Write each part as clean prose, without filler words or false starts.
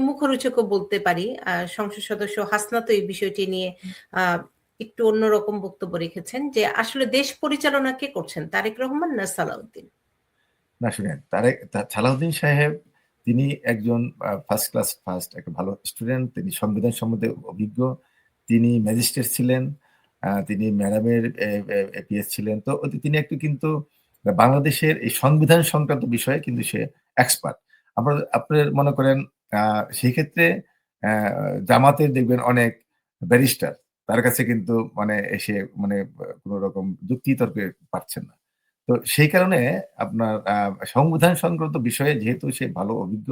মুখরোচকও বলতে পারি। সংসদ সদস্য হাসনাত এই বিষয়টি নিয়ে আ একটু অন্যরকম বক্তব্য রেখেছেন যে আসলে দেশ পরিচালনা কে করছেন? তারেক রহমান না সালাউদ্দিন? না শুনেন, সালাউদ্দিন সাহেব তিনি একজন ফার্স্ট একটা ভালো স্টুডেন্ট। তিনি সংবিধান সম্বন্ধে অভিজ্ঞ। তিনি ম্যাজিস্ট্রেট ছিলেন। তিনি ম্যাডামের পিএস ছিলেন। তো তিনি একটু কিন্তু বাংলাদেশের এই সংবিধান সংক্রান্ত বিষয়ে কিন্তু সে এক্সপার্ট। আপনার মনে করেন সেই ক্ষেত্রে আ জামাতের দেখবেন অনেক ব্যারিস্টার তার কাছে কিন্তু মানে এসে মানে কোন রকম যুক্তি-তর্কে পারছেন না। তো সেই কারণে আপনার সংবিধান সংক্রান্ত বিষয়ে যেহেতু সে ভালো অভিজ্ঞ,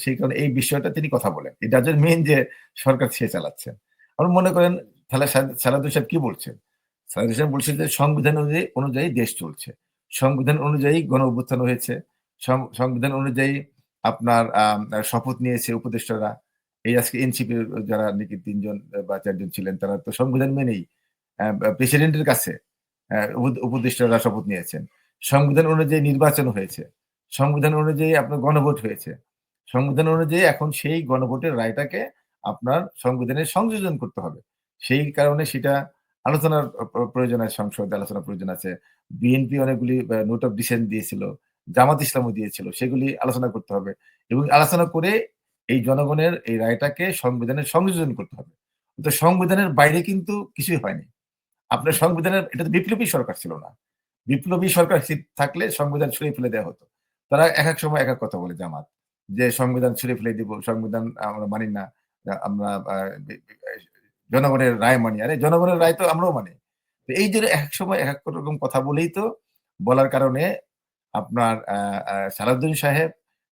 সেই কারণে এই বিষয়টা তিনি কথা বলেন। It doesn't mean যে সরকার সে চালাচ্ছেন। আপনারা মনে করেন তাহলে সালাউদ্দিন সাহেব কি বলছেন? সালাউদ্দিন সাহেব বলছেন যে সংবিধান অনুযায়ী দেশ চলছে। সংবিধান অনুযায়ী গণ-অভ্যুত্থান হয়েছে। সংবিধান অনুযায়ী আপনার শপথ নিয়েছে উপদেষ্টারা। এই আজকে এনসিপির যারা নাকি ৩ জন বা ৪ জন ছিলেন তারা তো সংবিধান মেনেই প্রেসিডেন্টের কাছে উপদেষ্টারা শপথ নিয়েছেন। সংবিধান অনুযায়ী নির্বাচন হয়েছে। সংবিধান অনুযায়ী আপনার গণভোট হয়েছে। সংবিধান অনুযায়ী এখন সেই গণভোটের রায়টাকে আপনার সংবিধানে সংযোজন করতে হবে। সেই কারণে সেটা আলোচনার প্রয়োজন আছে, সংসদে আলোচনার প্রয়োজন আছে। বিএনপি অনেকগুলি নোট অফ ডিসেন্ট দিয়েছিল। জামাত ইসলামও দিয়েছিল। সেগুলি আলোচনা করতে হবে এবং আলোচনা করে এই জনগণের এই রায়টাকে সংবিধানে সংযোজন করতে হবে। তো সংবিধানের বাইরে কিন্তু কিছুই হয়নি। আপনার সংবিধানের এটা তো বিপ্লবী সরকার ছিল না। বিপ্লবী সরকার থাকলে সংবিধান ছুঁড়ে ফেলে দেওয়া হতো। তারা একেক সময় একেক কথা বলে জামাত। যে সংবিধান ছুঁড়ে ফেলে দিব, সংবিধান আমরা মানি না। আমরা আ বি বি জনগণের রায় মানি। আরে জনগণের রায় তো আমরাও মানি। তো এই যে একেক সময় একেক রকম কথা বলেই তো বলার কারণে আপনার সালাউদ্দিন সাহেব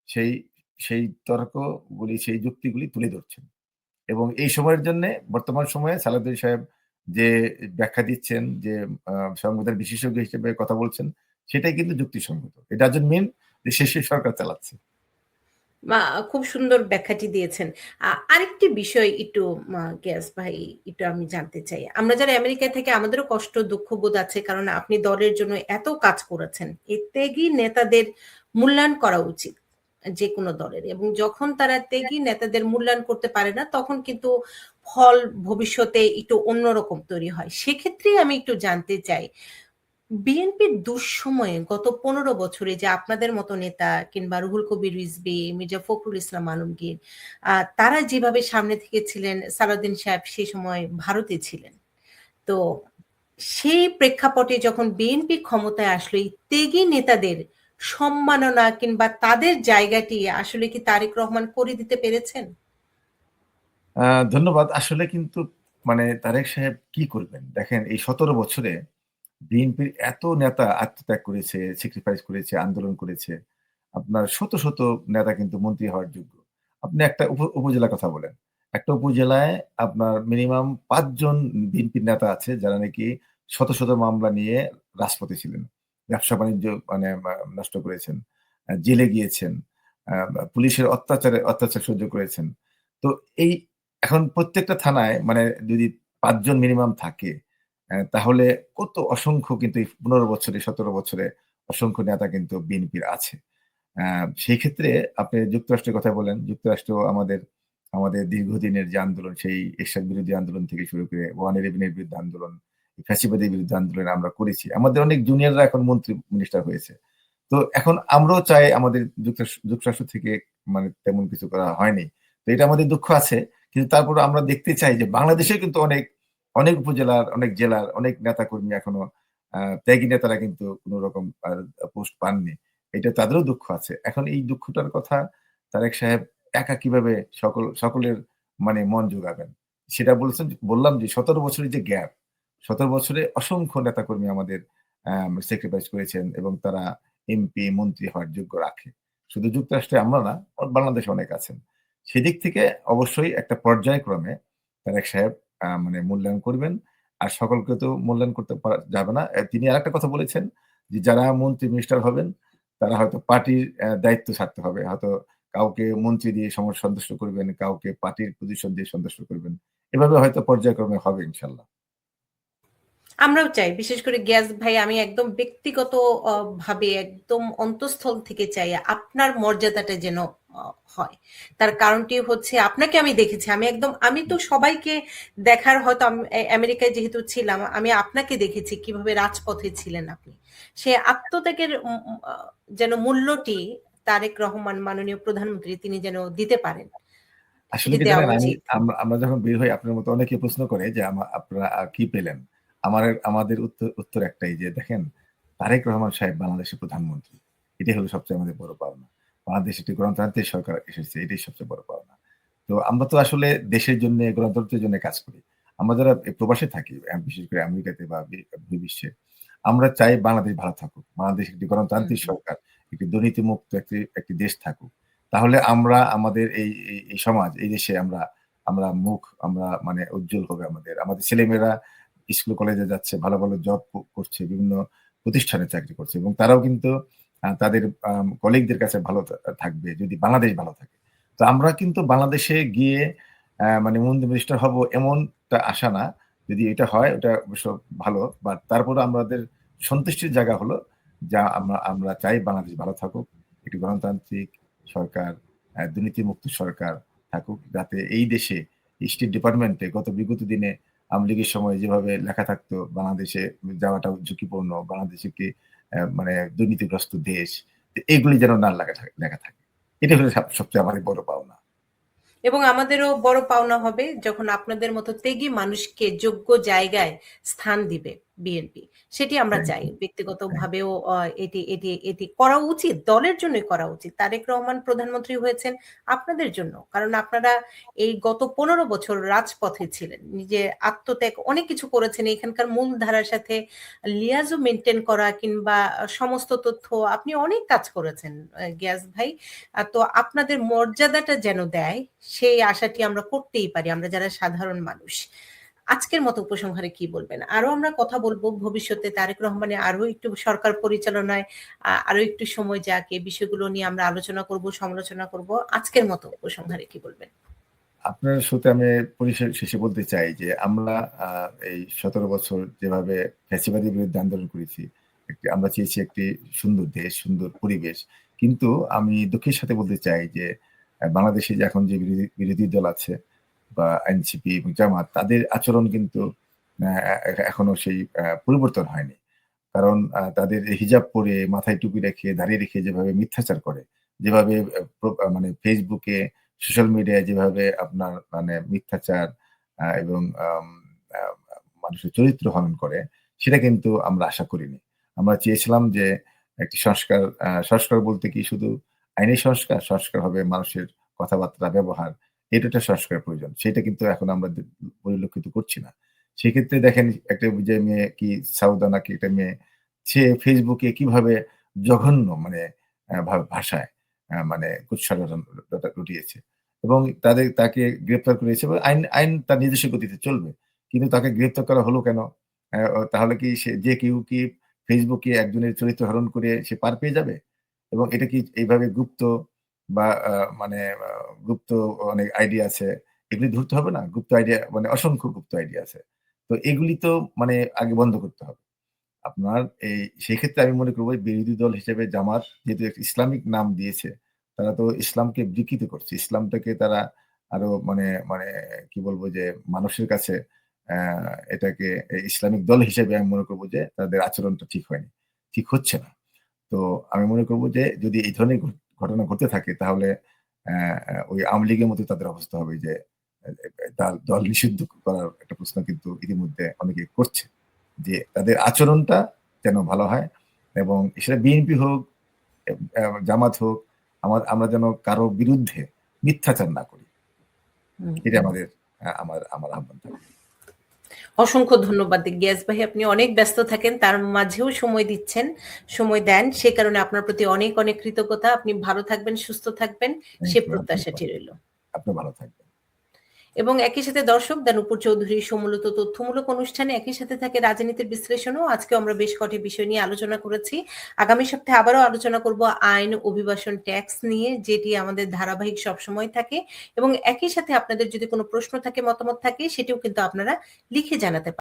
সেই সেই তর্কগুলি, সেই যুক্তিগুলি তুলে ধরছেন। এবং এই সময়ের জন্যে বর্তমান সময়ে সালাউদ্দিন সাহেব যে ব্যাখ্যা দিচ্ছেন যে আ সংবিধান বিশেষজ্ঞ হিসেবে কথা বলছেন, সেটাই কিন্তু যুক্তিসঙ্গত। It doesn't mean যে সে সরকার চালাচ্ছে। মা খুব সুন্দর ব্যাখ্যাটি দিয়েছেন। আরেকটি বিষয় একটু গিয়াস ভাই একটু আমি জানতে চাই। আমরা যারা আমেরিকায় থাকি আমাদেরও কষ্ট দুঃখবোধ আছে। কারণ আপনি দলের জন্য এত কাজ করেছেন। এই ত্যাগী নেতাদের মূল্যায়ন করা উচিত যেকোনো দলের। এবং যখন তারা ত্যাগী নেতাদের মূল্যায়ন করতে পারে না তখন কিন্তু ফল ভবিষ্যতে একটু অন্যরকম তৈরি হয়। সেক্ষেত্রেই আমি একটু জানতে চাই বিএনপির দুঃসময়ে গত ১৫ বছরে যে আপনাদের মতো নেতা কিংবা রুহুল কবির রিজভী, মির্জা ফখরুল ইসলাম আলমগীর তারা যেভাবে সামনে থেকে ছিলেন, সালাউদ্দিন সাহেব সেই সময় ভারতে ছিলেন। তো সেই প্রেক্ষাপটে যখন বিএনপি ক্ষমতায় আসলো এই ত্যাগী নেতাদের সম্মাননা কিংবা তাদের জায়গাটি আসলে কি তারেক রহমান করে দিতে পেরেছেন? আ ধন্যবাদ। আসলে কিন্তু মানে তারেক সাহেব কি করবেন? দেখেন এই ১৭ বছরে বিএনপির এত নেতা আত্মত্যাগ করেছে, স্যাক্রিফাইস করেছে, আন্দোলন করেছে। আপনার শত নেতা কিন্তু মন্ত্রী হওয়ার যোগ্য। আপনি একটা উপজেলার কথা বলেন। একটা উপজেলায় আপনার মিনিমাম ৫ জন বিএনপির নেতা আছে যারা নাকি শত মামলা নিয়ে রাজপথে ছিলেন। ব্যবসা-বাণিজ্য মানে নষ্ট করেছেন। জেলে গিয়েছেন। পুলিশের অত্যাচার সহ্য করেছেন। তো এই এখন প্রত্যেকটা থানায় মানে যদি ৫ জন মিনিমাম থাকে তাহলে কত অসংখ্য কিন্তু এই ১৫ বছরে ১৭ বছরে অসংখ্য নেতা কিন্তু বিএনপির আছে। আ সেই ক্ষেত্রে আপনি যুক্তরাষ্ট্রের কথা বলেন। যুক্তরাষ্ট্র আমাদের দীর্ঘদিনের যে আন্দোলন সেই এরশাদ বিরোধী আন্দোলন থেকে শুরু করে 111 এর বিরুদ্ধে আন্দোলন, ফ্যাসিবাদের বিরুদ্ধে আন্দোলন আমরা করেছি। আমাদের অনেক জুনিয়ররা এখন মন্ত্রী মিনিস্টার হয়েছে। তো এখন আমরাও চাই আমাদের যুক্তরাষ্ট্র থেকে মানে তেমন কিছু করা হয়নি। তো এটা আমাদের দুঃখ আছে। কিন্তু তারপরেও আমরা দেখতে চাই যে বাংলাদেশে কিন্তু অনেক উপজেলার, অনেক জেলার অনেক নেতাকর্মী এখনো ত্যাগী নেতারা কিন্তু কোন রকম পোস্ট পাননি। এটা তাদেরও দুঃখ আছে। এখন এই দুঃখটার কথা তারেক সাহেব একা কিভাবে সকলের মানে মন জোগাবেন? সেটা বললাম যে ১৭ বছরের যে গ্যাপ, ১৭ বছরে অসংখ্য নেতাকর্মী আমাদের স্যাক্রিফাইস করেছেন এবং তারা এমপি, মন্ত্রী হওয়ার যোগ্য রাখে। শুধু যুক্তরাষ্ট্রে আমরা না, বাংলাদেশে অনেক আছেন। সেদিক থেকে অবশ্যই একটা পর্যায়ক্রমে তারেক সাহেব মানে মূল্যায়ন করবেন। আর সকলকে তো মূল্যায়ন করতে যাবে না। তিনি আরেকটা কথা বলেছেন যে, যারা মন্ত্রী মিনিস্টার হবেন তারা হয়তো পার্টির দায়িত্ব ছাড়তে হবে। হয়তো কাউকে মন্ত্রী দিয়ে সন্তুষ্ট করবেন, কাউকে পার্টির পজিশন দিয়ে সন্তুষ্ট করবেন। এভাবে হয়তো পর্যায়ক্রমে হবে ইনশাআল্লাহ। আমরাও চাই। বিশেষ করে গিয়াস ভাই, আমি একদম ব্যক্তিগত ভাবে একদম অন্তঃস্থল থেকে চাই আপনার মর্যাদাটা যেন হয়। তার কারণটি হচ্ছে আপনাকে আমি দেখেছি। আমি তো সবাইকে দেখার হয়তো আমেরিকায় যেহেতু ছিলাম, আমি আপনাকে দেখেছি কিভাবে রাজপথে ছিলেন আপনি। সে আত্মত্যাগের যেন মূল্যটি তারেক রহমান মাননীয় প্রধানমন্ত্রী তিনি যেন দিতে পারেন। আসলে এটি কি দেওয়া জানেন, উচিত। আমরা যখন বের হই আপনার মতো অনেকে প্রশ্ন করে যে আপনারা কি পেলেন? আমাদের উত্তর একটাই যে দেখেন, তারেক রহমান সাহেব বাংলাদেশের প্রধানমন্ত্রী। এটাই হলো সবচেয়ে আমাদের বড় পাওনা। বাংলাদেশে একটি গণতান্ত্রিক সরকার এসেছে, এটাই সবচেয়ে বড় পাওনা। তো আমরা তো আসলে দেশের জন্যে, গণতন্ত্রের জন্য কাজ করি। আমরা যারা প্রবাসে থাকি, বিশেষ করে আমেরিকাতে বা বহির্বিশ্বে, আমরা চাই বাংলাদেশ ভালো থাকুক। বাংলাদেশ একটি হুম, গণতান্ত্রিক হুম। সরকার, একটি দুর্নীতিমুক্ত একটি দেশ থাকুক। তাহলে আমরা আমাদের এই সমাজ, এই দেশে আমরা মানে উজ্জ্বল হবে আমাদের। আমাদের ছেলেমেয়েরা স্কুল কলেজে যাচ্ছে, ভালো, ভালো জব করছে, বিভিন্ন প্রতিষ্ঠানে চাকরি করছে এবং তারাও কিন্তু তাদের কলিগদের কাছে ভালো থাকবে যদি বাংলাদেশ ভালো থাকে। তো আমরা কিন্তু বাংলাদেশে গিয়ে মানে মন্ত্রী-মিনিস্টার হব এমনটা আশা না। যদি এটা হয় ওটা অবশ্য ভালো। বাট তারপরেও আমাদের সন্তুষ্টির জায়গা হলো যা আমরা চাই বাংলাদেশ ভালো থাকুক। একটি গণতান্ত্রিক সরকার, দুর্নীতিমুক্ত সরকার থাকুক। যাতে এই দেশে স্টেট ডিপার্টমেন্টে বিগত দিনে আওয়ামী লীগের সময় যেভাবে লেখা থাকতো বাংলাদেশে যাওয়াটাও ঝুঁকিপূর্ণ, বাংলাদেশ একটি মানে দুর্নীতিগ্রস্ত দেশ। তো এগুলি যেন না লেখা থাকে। এটাই হলো সবচেয়ে আমাদের বড় পাওনা। এবং আমাদেরও বড় পাওনা হবে যখন আপনাদের মতো ত্যাগী মানুষকে যোগ্য জায়গায় স্থান দিবে বিএনপি। সেটি আমরা থ্যাংক চাই। You, thank you. ব্যক্তিগতভাবেও এটি করা উচিত। দলের জন্যই করা উচিত। তারেক রহমান প্রধানমন্ত্রী হয়েছেন আপনাদের জন্য। কারণ আপনারা এই গত ১৫ বছর রাজপথে ছিলেন। নিজে আত্মত্যাগ অনেক কিছু করেছেন। এখানকার মূলধারার সাথে লিয়াজও মেইনটেইন করা কিংবা সমস্ত তথ্য আপনি অনেক কাজ করেছেন গিয়াস ভাই। তো আপনাদের মর্যাদাটা যেন দেয় সেই আশাটি আমরা করতেই পারি, আমরা যারা সাধারণ মানুষ। আজকের মতো উপসংহারে কি বলবেন? আরো আমরা কথা বলব ভবিষ্যতে তারেক রহমানের আরো একটু সরকার পরিচালনায় আরো একটু সময় যাক, এই বিষয়গুলো নিয়ে আমরা আলোচনা করব, সমালোচনা করব। আজকের মতো উপসংহারে কি বলবেন? আপনার সাথে আমি পরিশেষে শেষে বলতে চাই যে আমরা এই ১৭ বছর যেভাবে ফ্যাসিবাদের বিরুদ্ধে আন্দোলন করেছি, আমরা চেয়েছি একটি সুন্দর দেশ, সুন্দর পরিবেশ। কিন্তু আমি দুঃখের সাথে বলতে চাই যে বাংলাদেশে যে এখন যে বিরোধী দল আছে বা এনসিপি এবং জামাত তাদের আচরণ কিন্তু আ এখনো সেই পরিবর্তন হয়নি। কারণ তাদের হিজাব পরে, মাথায় টুপি রেখে, দাঁড়িয়ে রেখে যেভাবে মিথ্যাচার করে, যেভাবে মানে ফেসবুকে, সোশ্যাল মিডিয়ায় যেভাবে আপনার মানে মিথ্যাচার এবং আ মানুষের চরিত্র হনন করে, সেটা কিন্তু আমরা আশা করিনি। আমরা চেয়েছিলাম যে একটি সংস্কার বলতে কি শুধু আইনি সংস্কার? সংস্কার হবে মানুষের কথাবার্তা, ব্যবহার। এটা একটা সংস্কারের প্রয়োজন। সেটা কিন্তু এখন আমরা পরিলক্ষিত করছি না। সেক্ষেত্রে দেখেন একটা যে মেয়ে কি সাউদা নাকি একটা মেয়ে, সে Facebook এ কিভাবে জঘন্য মানে ভাষায় মানে কুৎসারোচন রটিয়েছে এবং তাকে গ্রেপ্তার করেছে এবং আইন তার নিজস্ব গতিতে চলবে। কিন্তু তাকে গ্রেপ্তার করা হলো কেন? তাহলে কি যে কেউ কি Facebook এ একজনের চরিত্র হরণ করে সে পার পেয়ে যাবে? এবং এটা কি এইভাবে গুপ্ত বা মানে গুপ্ত অনেক আইডি আছে। এগুলি ধরতে হবে না? গুপ্ত আইডিয়া মানে অসংখ্য গুপ্ত আইডিয়া আছে। তো এগুলি তো মানে আগে বন্ধ করতে হবে। আপনার সেক্ষেত্রে আমি মনে করব বিরোধী দল হিসেবে জামাত যেহেতু একটা ইসলামিক নাম দিয়েছে, তারা তো ইসলামকে বিকৃত করছে। ইসলামটাকে তারা আরো মানে মানে কি বলবো যে মানুষের কাছে অ্যা এটাকে ইসলামিক দল হিসেবে আমি মনে করব যে তাদের আচরণটা ঠিক হয়নি। ঠিক হচ্ছে না। তো আমি মনে করব যে যদি এই ধরনের ঘটনা ঘটতে থাকে তাহলে ওই আওয়ামী লীগের মতো তাদের অবস্থা হবে যে তার দল নিষিদ্ধ করার একটা প্রশ্ন কিন্তু ইতিমধ্যে অনেকে করছে। যে তাদের আচরণটা যেন ভালো হয় এবং সেটা বিএনপি হোক, এ জামাত হোক, আমরা যেন কারো বিরুদ্ধে মিথ্যাচার না করি। হুম, এটা হুম। আমাদের আমার আহ্বান থাকবে। অসংখ্য ধন্যবাদ গিয়াস ভাই। আপনি অনেক ব্যস্ত থাকেন, তার মাঝেও সময় দিচ্ছেন, সময় দেন। সে কারণে আপনার প্রতি অনেক, অনেক কৃতজ্ঞতা। আপনি ভালো থাকবেন, সুস্থ থাকবেন, থ্যাংক সে ইউ। প্রত্যাশাটি রইল। আপনিও ভালো থাকবেন। এবং একই সাথে দর্শক, নূপুর চৌধুরীর সমুলত তথ্যমূলক অনুষ্ঠানে একই সাথে থাকে রাজনীতির বিশ্লেষণও। আজকেও আমরা বেশ কটি বিষয় নিয়ে আলোচনা করেছি। আগামী সপ্তাহে আবারও আলোচনা করব আইন, অভিবাসন, ট্যাক্স নিয়ে, যেটি আমাদের ধারাবাহিক সবসময় থাকে। এবং একই সাথে আপনাদের যদি কোনো প্রশ্ন থাকে, মতামত থাকে, সেটিও কিন্তু আপনারা লিখে জানাতে পারেন।